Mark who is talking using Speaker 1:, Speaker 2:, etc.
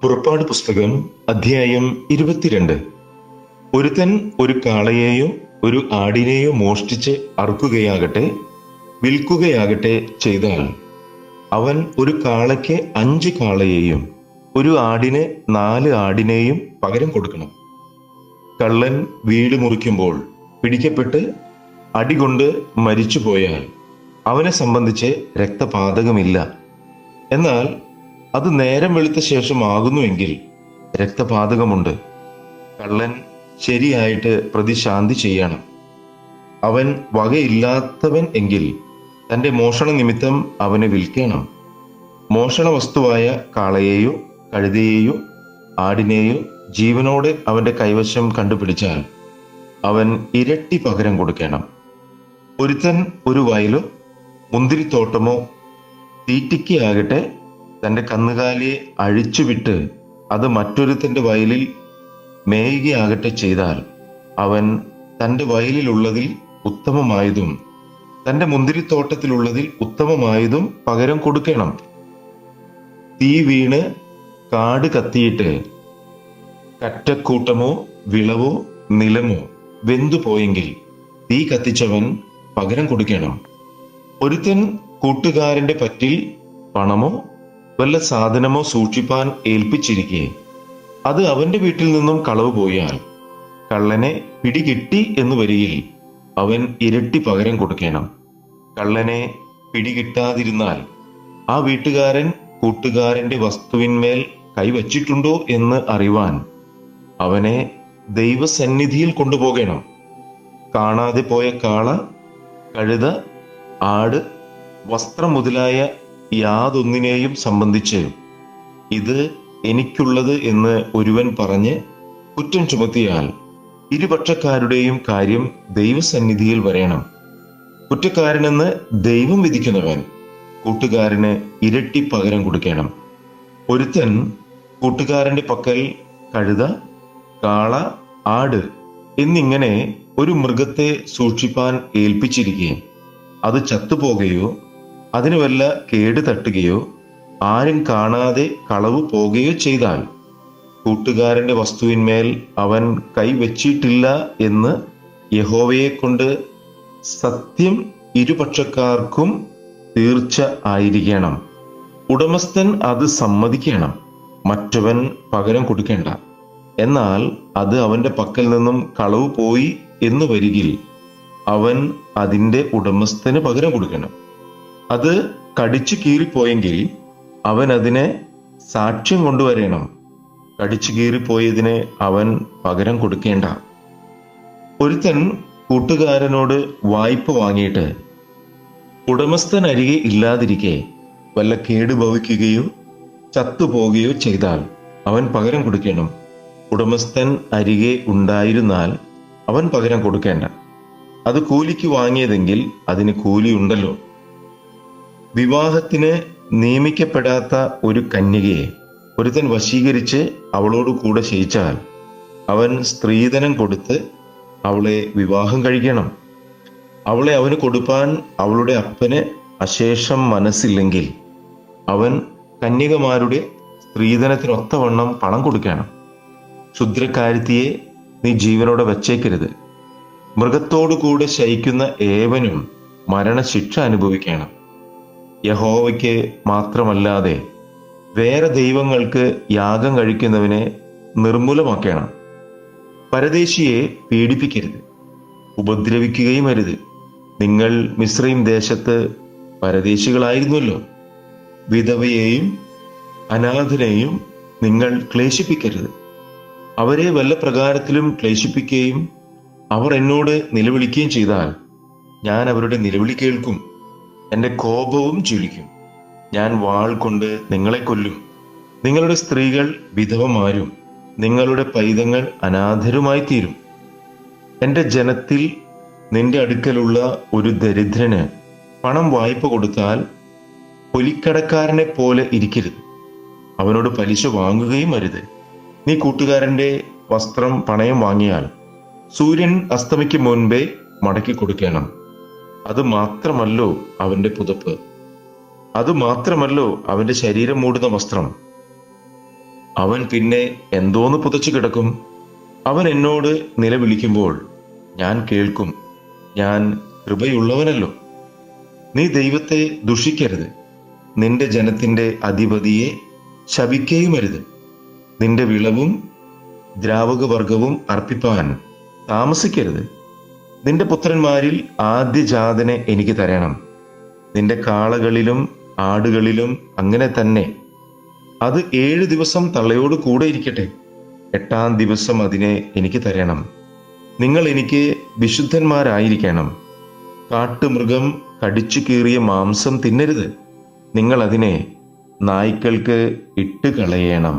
Speaker 1: പുറപ്പാട് പുസ്തകം അധ്യായം 22. ഒരുത്തൻ ഒരു കാളയെയോ ഒരു ആടിനെയോ മോഷ്ടിച്ച് അറുക്കുകയാകട്ടെ വിൽക്കുകയാകട്ടെ ചെയ്താൽ അവൻ ഒരു കാളയ്ക്ക് 5 കാളയെയും ഒരു ആടിന് 4 ആടിനെയും പകരം കൊടുക്കണം. കള്ളൻ വീട് മുറിക്കുമ്പോൾ പിടിക്കപ്പെട്ട് അടികൊണ്ട് മരിച്ചുപോയാൽ അവനെ സംബന്ധിച്ച് രക്തപാതകമില്ല. എന്നാൽ അത് നേരം വെളുത്ത ശേഷമാകുന്നുവെങ്കിൽ രക്തപാതകമുണ്ട്. കള്ളൻ ശരിയായിട്ട് പ്രതിശാന്തി ചെയ്യണം. അവൻ വകയില്ലാത്തവൻ എങ്കിൽ തൻ്റെ മോഷണ നിമിത്തം അവനെ വിൽക്കണം. മോഷണ വസ്തുവായ കാളയെയോ കഴുതയെയോ ആടിനെയോ ജീവനോടെ അവൻ്റെ കൈവശം കണ്ടുപിടിച്ചാൽ അവൻ ഇരട്ടി പകരം കൊടുക്കണം. ഒരുത്തൻ ഒരു വയലോ മുന്തിരിത്തോട്ടമോ തീറ്റിക്കുകയാകട്ടെ തൻ്റെ കന്നുകാലിയെ അഴിച്ചുവിട്ട് അത് മറ്റൊരുത്തൻ്റെ വയലിൽ മേയുകയാകട്ടെ ചെയ്താൽ അവൻ തൻ്റെ വയലിലുള്ളതിൽ ഉത്തമമായതും തൻ്റെ മുന്തിരിത്തോട്ടത്തിലുള്ളതിൽ ഉത്തമമായതും പകരം കൊടുക്കണം. തീ വീണ് കാട് കത്തിയിട്ട് കറ്റക്കൂട്ടമോ വിളവോ നിലമോ വെന്തുപോയെങ്കിൽ തീ കത്തിച്ചവൻ പകരം കൊടുക്കണം. ഒരുത്തൻ കൂട്ടുകാരൻ്റെ പറ്റിൽ പണമോ വല്ല സാധനമോ സൂക്ഷിപ്പാൻ ഏൽപ്പിച്ചിരിക്കെ അത് അവന്റെ വീട്ടിൽ നിന്നും കളവ് പോയാൽ കള്ളനെ പിടികിട്ടി എന്ന് വരികിൽ അവൻ ഇരട്ടി പകരം കൊടുക്കണം. കള്ളനെ പിടികിട്ടാതിരുന്നാൽ ആ വീട്ടുകാരൻ കൂട്ടുകാരന്റെ വസ്തുവിന്മേൽ കൈവച്ചിട്ടുണ്ടോ എന്ന് അറിവാൻ അവനെ ദൈവസന്നിധിയിൽ കൊണ്ടുപോകണം. കാണാതെ പോയ കാള, കഴുത, ആട്, വസ്ത്രം മുതലായ യാതൊന്നിനെയും സംബന്ധിച്ച് ഇത് എനിക്കുള്ളത് എന്ന് ഒരുവൻ പറഞ്ഞ് കുറ്റം ചുമത്തിയാൽ ഇരുപക്ഷക്കാരുടെയും കാര്യം ദൈവസന്നിധിയിൽ വരേണം. കുറ്റക്കാരനെന്ന് ദൈവം വിധിക്കുന്നവൻ കൂട്ടുകാരന് ഇരട്ടി പകരം കൊടുക്കണം. ഒരുത്തൻ കൂട്ടുകാരന്റെ പക്കൽ കഴുത, കാള, ആട് എന്നിങ്ങനെ ഒരു മൃഗത്തെ സൂക്ഷിപ്പാൻ ഏൽപ്പിച്ചിരിക്കെ അത് ചത്തുപോകുകയോ അതിന് വല്ല കേട് തട്ടുകയോ ആരും കാണാതെ കളവ് പോകുകയോ ചെയ്താൽ കൂട്ടുകാരന്റെ വസ്തുവിന്മേൽ അവൻ കൈവച്ചിട്ടില്ല എന്ന് യഹോവയെ കൊണ്ട് സത്യം ഇരുപക്ഷക്കാർക്കും തീർച്ച ആയിരിക്കണം. ഉടമസ്ഥൻ അത് സമ്മതിക്കണം. മറ്റവൻ പകരം കൊടുക്കേണ്ട. എന്നാൽ അത് അവന്റെ പക്കൽ നിന്നും കളവ് പോയി എന്ന് വരികിൽ അവൻ അതിൻ്റെ ഉടമസ്ഥന് പകരം കൊടുക്കണം. അത് കടിച്ചു കീറിപ്പോയെങ്കിൽ അവൻ അതിനെ സാക്ഷ്യം കൊണ്ടുവരണം. കടിച്ചു കീറിപ്പോയതിന് അവൻ പകരം കൊടുക്കേണ്ട. ഒരുത്തൻ കൂട്ടുകാരനോട് വായ്പ വാങ്ങിയിട്ട് ഉടമസ്ഥൻ അരികെ ഇല്ലാതിരിക്കെ വല്ല കേട് ഭവിക്കുകയോ ചത്തുപോകുകയോ ചെയ്താൽ അവൻ പകരം കൊടുക്കണം. ഉടമസ്ഥൻ അരികെ ഉണ്ടായിരുന്നാൽ അവൻ പകരം കൊടുക്കേണ്ട. അത് കൂലിക്ക് വാങ്ങിയതെങ്കിൽ അതിന് കൂലിയുണ്ടല്ലോ. വിവാഹത്തിന് നിയമിക്കപ്പെടാത്ത ഒരു കന്യകയെ ഒരുത്തൻ വശീകരിച്ച് അവളോട് കൂടെ ശയിച്ചാൽ അവൻ സ്ത്രീധനം കൊടുത്ത് അവളെ വിവാഹം കഴിക്കണം. അവളെ അവന് കൊടുപ്പാൻ അവളുടെ അപ്പന് അശേഷം മനസ്സില്ലെങ്കിൽ അവൻ കന്യകമാരുടെ സ്ത്രീധനത്തിനൊത്തവണ്ണം പണം കൊടുക്കണം. ക്ഷുദ്രക്കാരിത്തിയെ നീ ജീവനോടെ വച്ചേക്കരുത്. മൃഗത്തോടു കൂടെ ശയിക്കുന്ന ഏവനും മരണശിക്ഷ അനുഭവിക്കണം. യഹോവയ്ക്ക് മാത്രമല്ലാതെ വേറെ ദൈവങ്ങൾക്ക് യാഗം കഴിക്കുന്നവനെ നിർമ്മൂലമാക്കണം. പരദേശിയെ പീഡിപ്പിക്കരുത്, ഉപദ്രവിക്കുകയും അരുത്. നിങ്ങൾ മിസ്രയീം ദേശത്ത് പരദേശികളായിരുന്നല്ലോ. വിധവയെയും അനാഥനെയും നിങ്ങൾ ക്ലേശിപ്പിക്കരുത്. അവരെ വല്ല പ്രകാരത്തിലും ക്ലേശിപ്പിക്കുകയും അവർ എന്നോട് നിലവിളിക്കുകയും ചെയ്താൽ ഞാൻ അവരുടെ നിലവിളി കേൾക്കും. എൻ്റെ കോപവും ജ്വലിക്കും. ഞാൻ വാൾ കൊണ്ട് നിങ്ങളെ കൊല്ലും. നിങ്ങളുടെ സ്ത്രീകൾ വിധവമാരും നിങ്ങളുടെ പൈതങ്ങൾ അനാഥരുമായി തീരും. എൻ്റെ ജനത്തിൽ നിന്റെ അടുക്കലുള്ള ഒരു ദരിദ്രന് പണം വായ്പ കൊടുത്താൽ പൊലിക്കടക്കാരനെ പോലെ ഇരിക്കരുത്. അവനോട് പലിശ വാങ്ങുകയും അരുത്. നീ കൂട്ടുകാരൻ്റെ വസ്ത്രം പണയം വാങ്ങിയാൽ സൂര്യൻ അസ്തമിക്കും മുൻപേ മടക്കി കൊടുക്കണം. അത് മാത്രമല്ലോ അവന്റെ പുതപ്പ്, അത് മാത്രമല്ലോ അവന്റെ ശരീരം മൂടുന്ന വസ്ത്രം. അവൻ പിന്നെ എന്തോന്ന് പുതച്ചു കിടക്കും? അവൻ എന്നോട് നിലവിളിക്കുമ്പോൾ ഞാൻ കേൾക്കും. ഞാൻ കൃപയുള്ളവനല്ലോ. നീ ദൈവത്തെ ദുഷിക്കരുത്. നിന്റെ ജനത്തിന്റെ അധിപതിയെ ശപിക്കുകയുമരുത്. നിന്റെ വിളവും ദ്രാവകവർഗവും അർപ്പിപ്പാൻ താമസിക്കരുത്. നിന്റെ പുത്രന്മാരിൽ ആദ്യജാതനെ എനിക്ക് തരണം. നിന്റെ കാളകളിലും ആടുകളിലും അങ്ങനെ തന്നെ. അത് 7 ദിവസം തള്ളയോട് കൂടെ ഇരിക്കട്ടെ. 8-ാം ദിവസം അതിനെ എനിക്ക് തരണം. നിങ്ങൾ എനിക്ക് വിശുദ്ധന്മാരായിരിക്കണം. കാട്ടുമൃഗം കടിച്ചു കീറിയ മാംസം തിന്നരുത്. നിങ്ങൾ അതിനെ നായ്ക്കൾക്ക് ഇട്ട് കളയണം.